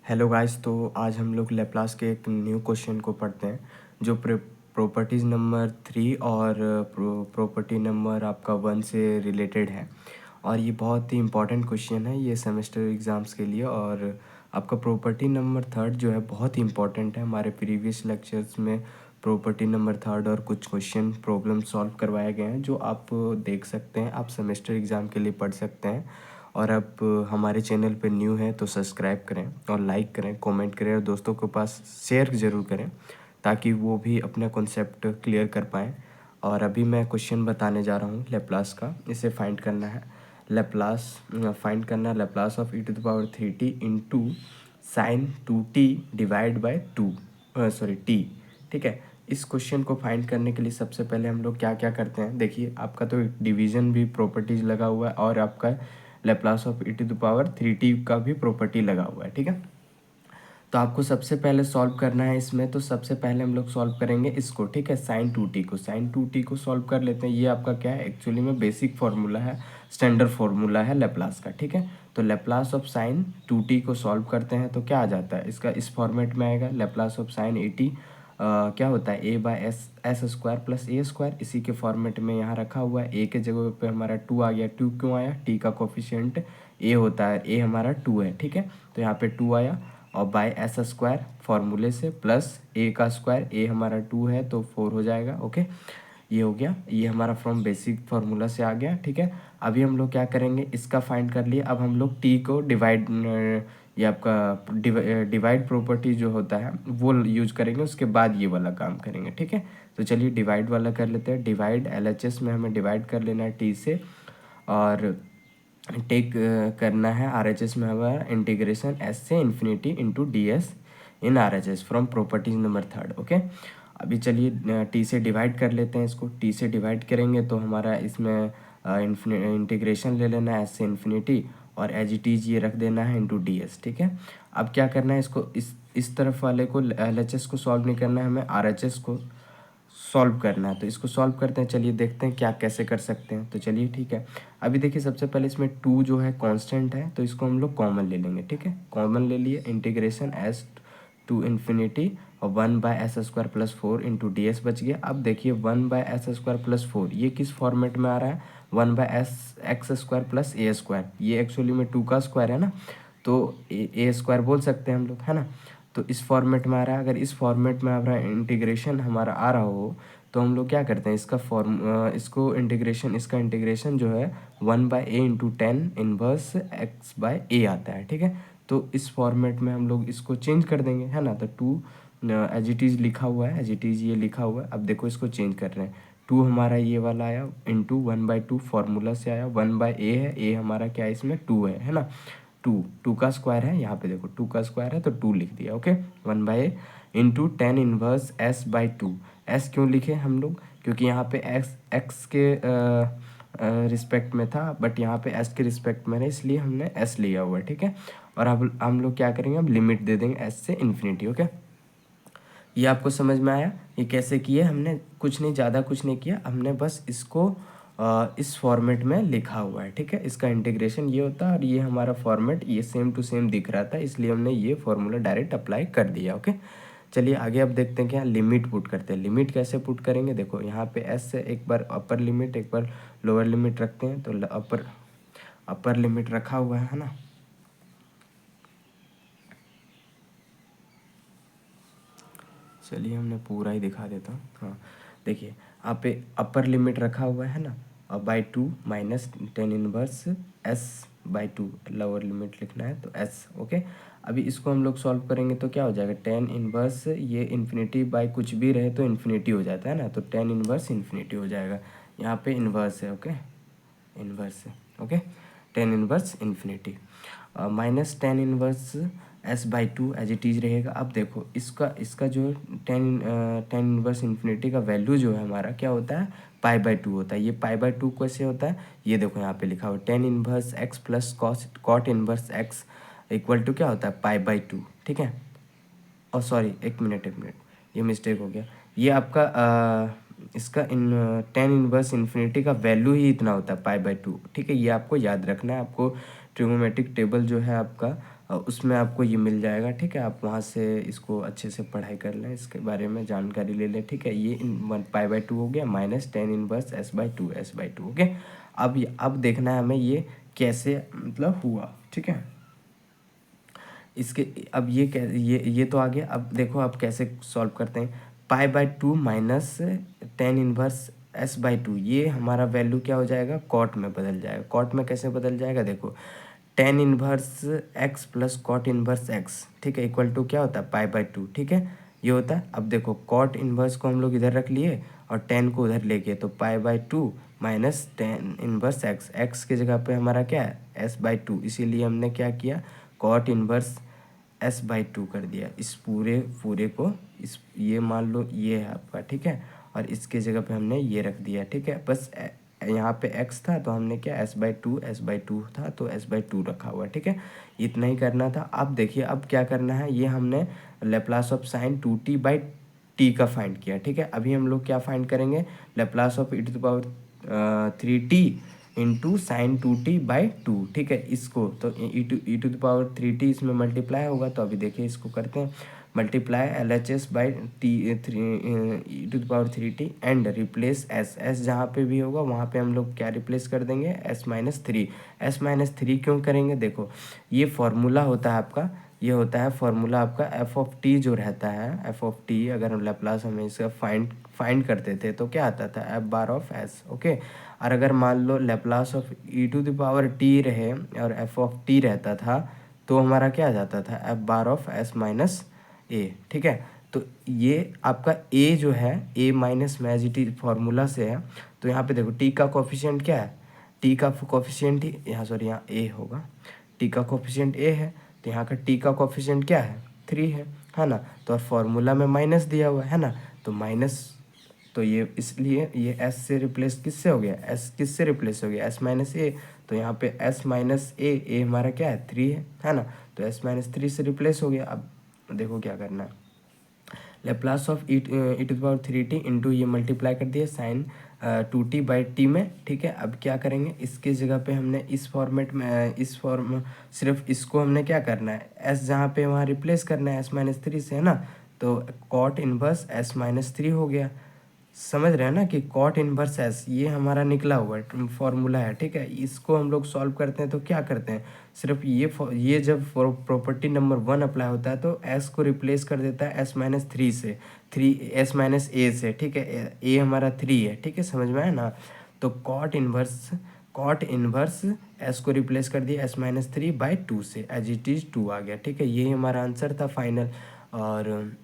Hello guys, तो आज हम लोग लेप्लास के एक न्यू क्वेश्चन को पढ़ते हैं जो प्रॉपर्टीज़ नंबर 3 और प्रॉपर्टी नंबर आपका 1 से रिलेटेड है। और ये बहुत ही इम्पॉर्टेंट क्वेश्चन है ये सेमेस्टर एग्ज़ाम्स के लिए। और आपका प्रॉपर्टी नंबर 3 जो है बहुत ही इम्पॉर्टेंट है। हमारे प्रीवियस लेक्चर्स में प्रॉपर्टी नंबर 3 और कुछ क्वेश्चन प्रॉब्लम सॉल्व करवाए गए हैं जो आप देख सकते हैं, आप सेमेस्टर एग्ज़ाम के लिए पढ़ सकते हैं। और आप हमारे चैनल पे न्यू हैं तो सब्सक्राइब करें और लाइक करें, कमेंट करें और दोस्तों के पास शेयर ज़रूर करें ताकि वो भी अपना कॉन्सेप्ट क्लियर कर पाएँ। और अभी मैं क्वेश्चन बताने जा रहा हूँ लेप्लास का। इसे फाइंड करना है लेप्लास, फाइंड करना है Laplace of e⁻³ into sine 2t divide by t। ठीक है, इस क्वेश्चन को फाइंड करने के लिए सबसे पहले हम लोग क्या क्या करते हैं। देखिए, आपका तो डिवीज़न भी प्रॉपर्टीज़ लगा हुआ है और आपका लेप्लास ऑफ e⁻³ का भी प्रॉपर्टी लगा हुआ है। ठीक है, तो आपको सबसे पहले सॉल्व करना है इसमें। तो सबसे पहले हम लोग सॉल्व करेंगे इसको। ठीक है, साइन 2t को सॉल्व कर लेते हैं। ये आपका क्या है, एक्चुअली में बेसिक फार्मूला है, स्टैंडर्ड फार्मूला है लेप्लास का। ठीक है, तो लेप्लास ऑफ साइन 2t को सॉल्व करते हैं तो क्या आ जाता है, इसका इस फॉर्मेट में आएगा। लेप्लास ऑफ साइन 80 क्या होता है, a/s² प्लस a²। इसी के फॉर्मेट में यहाँ रखा हुआ है। a के जगह पे हमारा 2 आ गया। 2 क्यों आया, t का कोफिशिएंट a होता है, a हमारा 2 है। ठीक है, तो यहाँ पे 2 आया और बाय s² फार्मूले से प्लस a का स्क्वायर, a हमारा 2 है तो 4 हो जाएगा। ओके, ये हो गया, ये हमारा फ्रॉम बेसिक फार्मूला से आ गया। ठीक है, अभी हम लोग क्या करेंगे, इसका फाइंड कर लिए। अब हम लोग t को डिवाइड, ये आपका डिवाइड प्रॉपर्टी जो होता है वो यूज करेंगे, उसके बाद ये वाला काम करेंगे। ठीक है, तो चलिए डिवाइड वाला कर लेते हैं। डिवाइड LHS में हमें डिवाइड कर लेना है t से, और टेक करना है RHS में हमारा इंटीग्रेशन s से infinity into DS in RHS from properties number 3। Okay, अभी चलिए t से डिवाइड कर लेते हैं इसको। t से डिवाइड करेंगे तो हमारा इसमें इंटीग्रेशन ले लेना है s से इन्फिनिटी और एज इट इज ये रख देना है इंटू DS। ठीक है, अब क्या करना है, इसको इस तरफ वाले को LHS को सॉल्व नहीं करना है, हमें RHS को सॉल्व करना है। तो इसको सॉल्व करते हैं, चलिए देखते हैं क्या कैसे कर सकते हैं। तो चलिए ठीक है, अभी देखिए सबसे पहले इसमें 2 जो है कांस्टेंट है तो इसको हम लोग कॉमन ले लेंगे। ठीक है, कॉमन ले लिए, इंटीग्रेशन s टू इन्फिनिटी और 1/s² प्लस 4 इंटू DS बच गया। अब देखिए 1/s² प्लस 4 ये किस फॉर्मेट में आ रहा है, 1/x² प्लस a²। ये एक्चुअली में 2 का स्क्वायर है ना, तो a² बोल सकते हैं हम लोग, है ना। तो इस फॉर्मेट में आ रहा है। अगर इस फॉर्मेट में हमारा इंटीग्रेशन हमारा आ रहा हो तो हम लोग क्या करते हैं, इसको इंटीग्रेशन, इसका इंटीग्रेशन जो है 1/a इंटू 10 इनवर्स x/a आता है। ठीक है, तो इस फॉर्मेट में हम लोग इसको चेंज कर देंगे, है ना। तो 2 एज इट इज़ लिखा हुआ है, एज इट इज़ ये लिखा हुआ है। अब देखो इसको चेंज कर रहे हैं, 2 हमारा ये वाला आया इंटू 1/2 फार्मूला से आया, 1/a है, a हमारा क्या है इसमें 2 है ना। 2 का स्क्वायर है, यहाँ पे देखो 2 का स्क्वायर है तो 2 लिख दिया। Okay, 1/a into 10 inverse s/2। s क्यों लिखे हम लोग, क्योंकि यहाँ पे x के रिस्पेक्ट में था, बट यहाँ पे s के रिस्पेक्ट में है इसलिए हमने s लिया हुआ है। ठीक है, और अब हम लोग क्या करेंगे, अब लिमिट दे देंगे s से इन्फिनिटी। ओके, ये आपको समझ में आया ये कैसे किए हमने, कुछ नहीं, ज़्यादा कुछ नहीं किया हमने, बस इसको इस फॉर्मेट में लिखा हुआ है। ठीक है, इसका इंटीग्रेशन ये होता है और ये हमारा फॉर्मेट ये सेम टू सेम दिख रहा था, इसलिए हमने ये फॉर्मूला डायरेक्ट अप्लाई कर दिया। ओके, चलिए आगे अब देखते हैं क्या लिमिट पुट करते हैं। लिमिट कैसे पुट करेंगे, देखो यहाँ पे s से एक बार अपर लिमिट एक बार लोअर लिमिट रखते हैं। तो अपर लिमिट रखा हुआ है ना, चलिए हमने पूरा ही दिखा देता हूँ। हाँ, देखिए यहाँ पे अपर लिमिट रखा हुआ है ना, और by 2 minus 10 inverse s/2 lower limit लिखना है तो s। ओके, अभी इसको हम लोग सॉल्व करेंगे तो क्या हो जाएगा, 10 इनवर्स, ये इन्फिनिटी बाई कुछ भी रहे तो इन्फिनिटी हो जाता है ना, तो 10 इनवर्स इन्फिनिटी हो जाएगा। यहाँ पे इन्वर्स है, ओके, इन्वर्स है। Okay, 10 inverse infinity minus 10 inverse s/2 as it is रहेगा। अब देखो इसका जो 10 इनवर्स इन्फिनिटी का वैल्यू जो है हमारा क्या होता है, π/2 होता है। ये π/2 कैसे होता है, ये देखो यहाँ पे लिखा हुआ 10 inverse x plus cot inverse x equal to क्या होता है, π/2। ठीक है, और सॉरी एक मिनट ये मिस्टेक हो गया। ये आपका इसका 10 इनवर्स इन्फिनिटी का वैल्यू ही इतना होता है π/2। ठीक है, ये आपको याद रखना है। आपको ट्रिग्नोमेट्रिक टेबल जो है आपका उसमें आपको ये मिल जाएगा, ठीक है। आप वहाँ से इसको अच्छे से पढ़ाई कर लें, इसके बारे में जानकारी ले लें, ठीक है। ये पाई/2 हो गया minus tan inverse S/2 okay. अब देखना है हमें ये कैसे मतलब हुआ, ठीक है। इसके अब ये तो आ गया। अब देखो आप कैसे सॉल्व करते हैं। पाई/2 माइनस टेन इनवर्स S/2, ये हमारा वैल्यू क्या हो जाएगा, कॉट में बदल जाएगा। कॉट में कैसे बदल जाएगा, देखो ten inverse x plus cot inverse x, ठीक है, इक्वल टू क्या होता है, पाई/2, ठीक है, ये होता है। अब देखो कॉट इनवर्स को हम लोग इधर रख लिए और टेन को उधर लेके, तो पाई/2 minus tan inverse x, x की जगह पे हमारा क्या है, S/2, इसीलिए हमने क्या किया, कॉट इनवर्स S/2 कर दिया। इस पूरे पूरे को इस ये मान लो ये है आपका, ठीक है, और इसके जगह पे हमने ये रख दिया, ठीक है। बस यहाँ पे x था तो हमने क्या S/2 था तो S/2 रखा हुआ, ठीक है। इतना ही करना था। अब देखिए अब क्या करना है, ये हमने लेप्लास ऑफ साइन 2t/t का फाइंड किया, ठीक है। अभी हम लोग क्या फाइंड करेंगे, Laplace of e⁻3t into sine 2t/2, ठीक है। इसको तो e⁻3t इसमें मल्टीप्लाई होगा, तो अभी देखिए इसको करते हैं multiply LHS/e⁻3t and replace s जहाँ पे भी होगा वहाँ पे हम लोग क्या रिप्लेस कर देंगे, S-3। S-3 क्यों करेंगे, देखो ये फॉर्मूला होता है आपका, ये होता है फॉर्मूला आपका f(t) जो रहता है, f(t) अगर लैप्लास हम इसका फाइंड करते थे तो क्या आता था, f(s), ओके। और अगर मान लो लैप्लास ऑफ e⁻t रहे और f(t) रहता था तो हमारा क्या आ जाता था, f(s-a), ठीक है। तो ये आपका a जो है, a माइनस मैजिटी फार्मूला से है, तो यहाँ पे देखो t का कोफिशिएंट क्या है, t का कोफिशिएंट ही यहाँ सॉरी यहाँ a होगा, t का कोफिशिएंट a है, तो यहाँ का t का कोफिशिएंट क्या है, 3 है ना। तो और फार्मूला में माइनस दिया हुआ है ना, तो माइनस, तो ये इसलिए ये s से रिप्लेस किससे हो गया, s किससे रिप्लेस हो गया, S-a, तो यहाँ पे S-a हमारा क्या है, 3 है ना, तो S-3 से रिप्लेस हो गया। अब देखो क्या करना है, लेप्लास ऑफ e⁻3t इंटू ये मल्टीप्लाई कर दिया साइन 2t/t में, ठीक है। अब क्या करेंगे, इसके जगह पे हमने इस फॉर्मेट में सिर्फ इसको हमने क्या करना है, s जहाँ पे वहाँ रिप्लेस करना है S-3 से, है ना। तो कॉट इनवर्स S-3 हो गया, समझ रहे हैं ना कि कॉट इनवर्स एस ये हमारा निकला हुआ फॉर्मूला है, ठीक है। इसको हम लोग सॉल्व करते हैं तो क्या करते हैं, सिर्फ ये जब प्रॉपर्टी नंबर 1 अप्लाई होता है तो एस को रिप्लेस कर देता है S-3 से, S-a से, ठीक है। ए हमारा 3 है, ठीक है, समझ में आया ना। तो कॉट इनवर्स एस को रिप्लेस कर दिया S-3/2 से, एज इट इज़ 2 आ गया, ठीक है। यही हमारा आंसर था फाइनल। और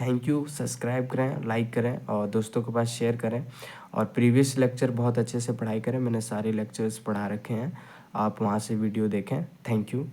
थैंक यू, सब्सक्राइब करें, लाइक करें और दोस्तों के पास शेयर करें। और प्रीवियस लेक्चर बहुत अच्छे से पढ़ाई करें, मैंने सारे लेक्चर्स पढ़ा रखे हैं, आप वहाँ से वीडियो देखें। Thank you.